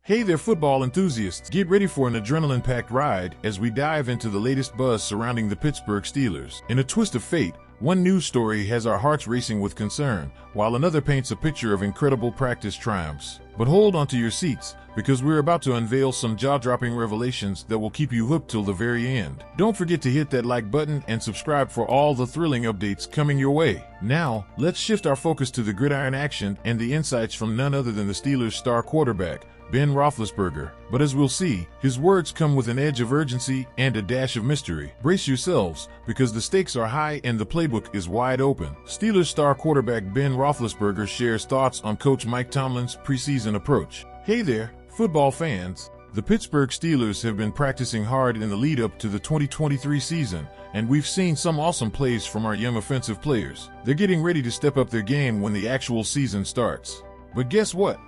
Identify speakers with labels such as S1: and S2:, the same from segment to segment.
S1: Hey there, football enthusiasts. Get ready for an adrenaline-packed ride as we dive into the latest buzz surrounding the Pittsburgh Steelers. In a twist of fate, one news story has our hearts racing with concern, while another paints a picture of incredible practice triumphs. But hold onto your seats, because we're about to unveil some jaw-dropping revelations that will keep you hooked till the very end. Don't forget to hit that like button and subscribe for all the thrilling updates coming your way. Now, let's shift our focus to the gridiron action and the insights from none other than the Steelers' star quarterback, Ben Roethlisberger. But as we'll see, his words come with an edge of urgency and a dash of mystery. Brace yourselves, because the stakes are high and the playbook is wide open. Steelers star quarterback Ben Roethlisberger shares thoughts on Coach Mike Tomlin's preseason approach. Hey there, football fans. The Pittsburgh Steelers have been practicing hard in the lead-up to the 2023 season, and we've seen some awesome plays from our young offensive players. They're getting ready to step up their game when the actual season starts. But guess what?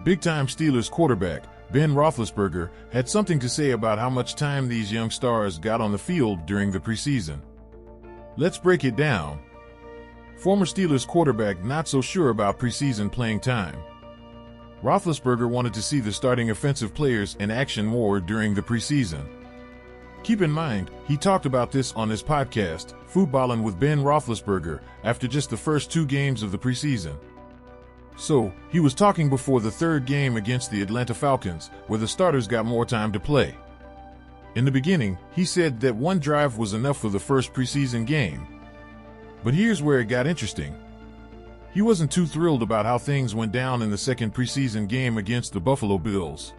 S1: Big-time Steelers quarterback Ben Roethlisberger had something to say about how much time these young stars got on the field during the preseason. Let's break it down. Former Steelers quarterback not so sure about preseason playing time. Roethlisberger wanted to see the starting offensive players in action more during the preseason. Keep in mind, he talked about this on his podcast, Footballin' with Ben Roethlisberger, after just the first 2 games of the preseason. So, he was talking before the 3rd game against the Atlanta Falcons, where the starters got more time to play. In the beginning, he said that 1 drive was enough for the first preseason game. But here's where it got interesting. He wasn't too thrilled about how things went down in the 2nd preseason game against the Buffalo Bills.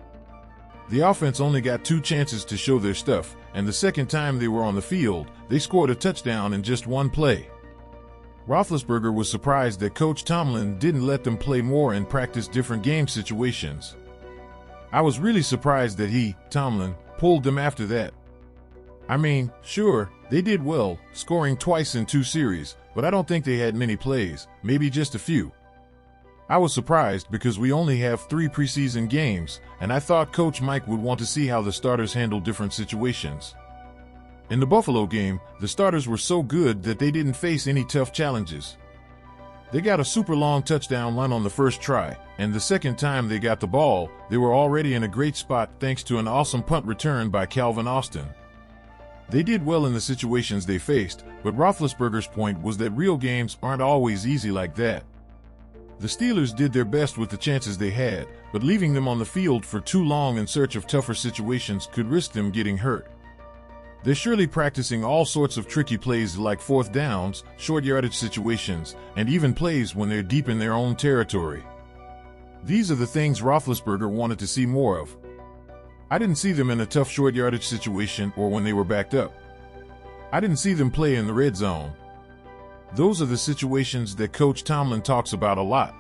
S1: The offense only got 2 chances to show their stuff, and the second time they were on the field, they scored a touchdown in just 1 play. Roethlisberger was surprised that Coach Tomlin didn't let them play more and practice different game situations. I was really surprised that Tomlin, pulled them after that. I mean, sure, they did well, scoring twice in 2 series, but I don't think they had many plays, maybe just a few. I was surprised because we only have 3 preseason games, and I thought Coach Mike would want to see how the starters handle different situations. In the Buffalo game, the starters were so good that they didn't face any tough challenges. They got a super long touchdown run on the first try, and the second time they got the ball, they were already in a great spot thanks to an awesome punt return by Calvin Austin. They did well in the situations they faced, but Roethlisberger's point was that real games aren't always easy like that. The Steelers did their best with the chances they had, but leaving them on the field for too long in search of tougher situations could risk them getting hurt. They're surely practicing all sorts of tricky plays like 4th downs, short yardage situations, and even plays when they're deep in their own territory. These are the things Roethlisberger wanted to see more of. I didn't see them in a tough short yardage situation or when they were backed up. I didn't see them play in the red zone. Those are the situations that Coach Tomlin talks about a lot.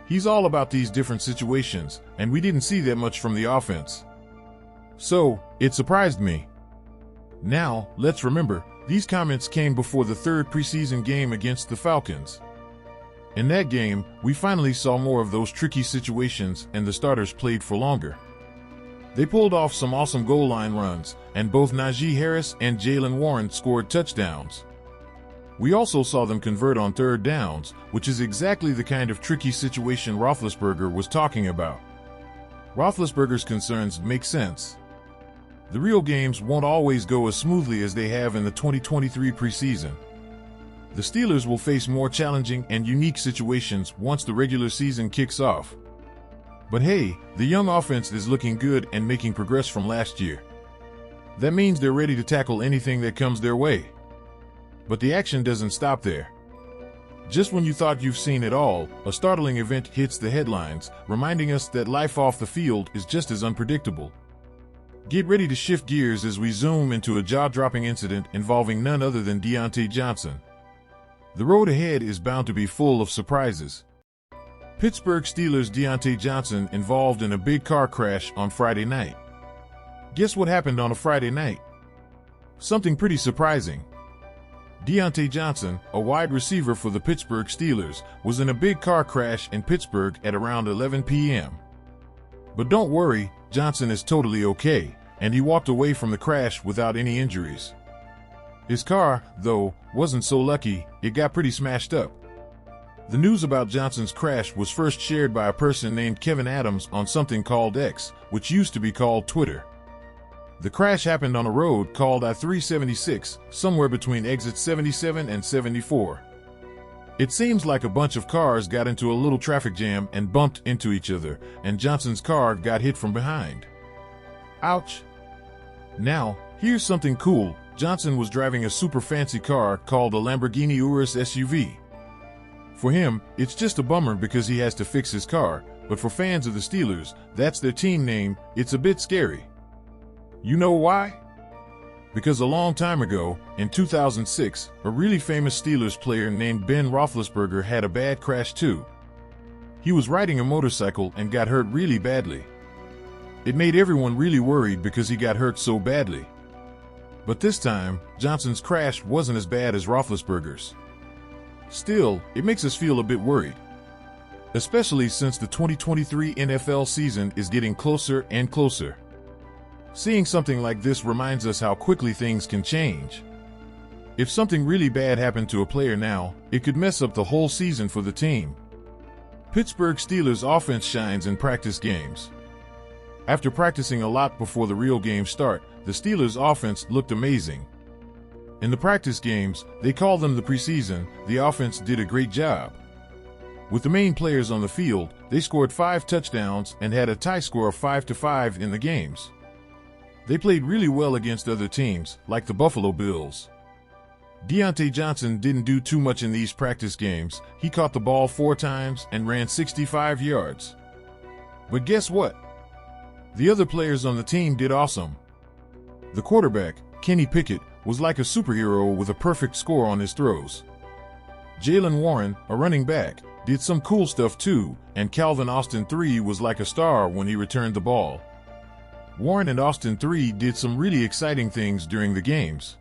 S1: He's all about these different situations, and we didn't see that much from the offense. So, it surprised me. Now, let's remember, these comments came before the 3rd preseason game against the Falcons. In that game, we finally saw more of those tricky situations and the starters played for longer. They pulled off some awesome goal line runs, and both Najee Harris and Jaylen Warren scored touchdowns. We also saw them convert on 3rd downs, which is exactly the kind of tricky situation Roethlisberger was talking about. Roethlisberger's concerns make sense. The real games won't always go as smoothly as they have in the 2023 preseason. The Steelers will face more challenging and unique situations once the regular season kicks off. But hey, the young offense is looking good and making progress from last year. That means they're ready to tackle anything that comes their way. But the action doesn't stop there. Just when you thought you've seen it all, a startling event hits the headlines, reminding us that life off the field is just as unpredictable. Get ready to shift gears as we zoom into a jaw-dropping incident involving none other than Deontay Johnson. The road ahead is bound to be full of surprises. Pittsburgh Steelers Deontay Johnson involved in a big car crash on Friday night. Guess what happened on a Friday night? Something pretty surprising. Deontay Johnson, a wide receiver for the Pittsburgh Steelers, was in a big car crash in Pittsburgh at around 11 p.m. But don't worry, Johnson is totally okay, and he walked away from the crash without any injuries. His car, though, wasn't so lucky. It got pretty smashed up. The news about Johnson's crash was first shared by a person named Kevin Adams on something called X, which used to be called Twitter. The crash happened on a road called I-376, somewhere between exits 77 and 74. It seems like a bunch of cars got into a little traffic jam and bumped into each other, and Johnson's car got hit from behind. Ouch. Now, here's something cool. Johnson was driving a super fancy car called a Lamborghini Urus SUV. For him, it's just a bummer because he has to fix his car, but for fans of the Steelers, that's their team name, it's a bit scary. You know why? Because a long time ago, in 2006, a really famous Steelers player named Ben Roethlisberger had a bad crash too. He was riding a motorcycle and got hurt really badly. It made everyone really worried because he got hurt so badly. But this time, Johnson's crash wasn't as bad as Roethlisberger's. Still, it makes us feel a bit worried. Especially since the 2023 NFL season is getting closer and closer. Seeing something like this reminds us how quickly things can change. If something really bad happened to a player now, it could mess up the whole season for the team. Pittsburgh Steelers offense shines in practice games. After practicing a lot before the real games start, the Steelers offense looked amazing. In the practice games, they call them the preseason, the offense did a great job. With the main players on the field, they scored 5 touchdowns and had a tie score of 5-5 in the games. They played really well against other teams, like the Buffalo Bills. Deontay Johnson didn't do too much in these practice games. He caught the ball 4 times and ran 65 yards. But guess what? The other players on the team did awesome. The quarterback, Kenny Pickett, was like a superhero with a perfect score on his throws. Jaylen Warren, a running back, did some cool stuff too, and Calvin Austin III was like a star when he returned the ball. Warren and Austin III did some really exciting things during the games.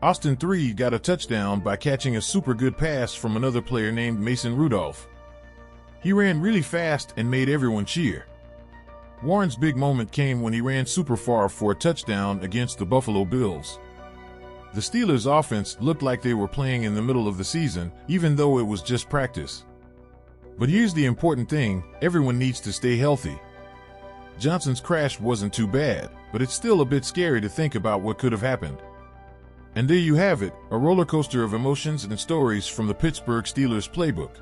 S1: Austin III got a touchdown by catching a super good pass from another player named Mason Rudolph. He ran really fast and made everyone cheer. Warren's big moment came when he ran super far for a touchdown against the Buffalo Bills. The Steelers' offense looked like they were playing in the middle of the season, even though it was just practice. But here's the important thing, everyone needs to stay healthy. Johnson's crash wasn't too bad, but it's still a bit scary to think about what could have happened. And there you have it, a roller coaster of emotions and stories from the Pittsburgh Steelers playbook.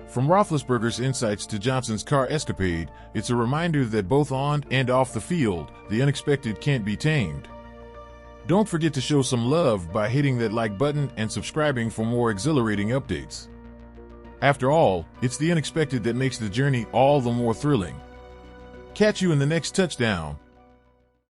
S1: From Roethlisberger's insights to Johnson's car escapade, it's a reminder that both on and off the field, the unexpected can't be tamed. Don't forget to show some love by hitting that like button and subscribing for more exhilarating updates. After all, it's the unexpected that makes the journey all the more thrilling. Catch you in the next touchdown.